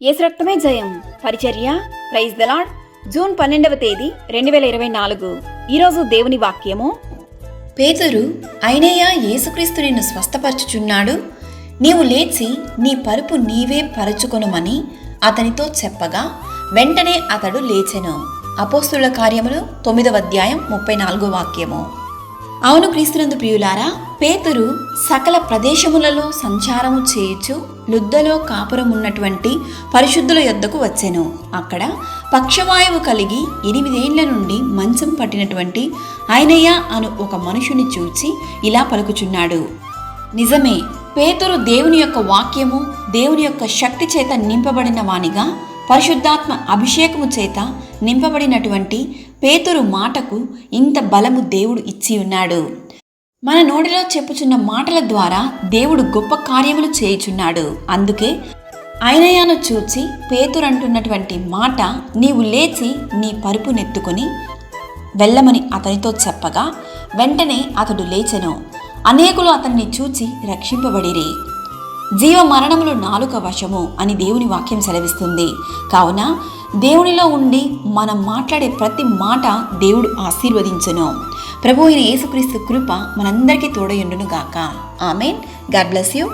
యేసు రక్తమే జయం పరిచర్య ప్రైజ్ ద లార్డ్. జూన్ 12వ తేదీ 2024. ఈరోజు దేవుని వాక్యము. పేతురు, అయినయ్యా, యేసుక్రీస్తు నిన్ను స్వస్థపరచుచున్నాడు, నీవు లేచి నీ పరుపు నీవే పరచుకొనుమని అతనితో చెప్పగా వెంటనే అతడు లేచెను. అపోస్తుల కార్యములు 9వ అధ్యాయం 34వ వాక్యము. అవును క్రీస్తునందు ప్రియులారా, పేతురు సకల ప్రదేశములలో సంచారము చేయుచు లుద్దలో కాపురమున్నటువంటి పరిశుద్ధుల యొద్దకు వచ్చెను. అక్కడ పక్షవాయువు కలిగి 8 ఏండ్ల నుండి మంచం పట్టినటువంటి అయినయ్య అను ఒక మనుషుని చూచి ఇలా పలుకుచున్నాడు. నిజమే, పేతురు దేవుని యొక్క వాక్యము, దేవుని యొక్క శక్తి చేత నింపబడిన వానిగా, పరిశుద్ధాత్మ అభిషేకము చేత నింపబడినటువంటి పేతురు మాటకు ఇంత బలము దేవుడు ఇచ్చి ఉన్నాడు. మన నోటిలో చెప్పుచున్న మాటల ద్వారా దేవుడు గొప్ప కార్యములు చేయుచున్నాడు. అందుకే అయినయ్యను చూచి పేతురు అంటున్నటువంటి మాట, నీవు లేచి నీ పరుపు నెత్తుకొని వెళ్ళమని అతనితో చెప్పగా వెంటనే అతడు లేచెను. అనేకులు అతన్ని చూచి రక్షింపబడిరి. జీవ మరణములు నాలుక వశము అని దేవుని వాక్యం సెలవిస్తుంది. కావున దేవునిలో ఉండి మనం మాట్లాడే ప్రతి మాట దేవుడు ఆశీర్వదించును. ప్రభు అయిన యేసుక్రీస్తు కృప మనందరికీ తోడయుండును గాక. ఆమేన్. God bless you.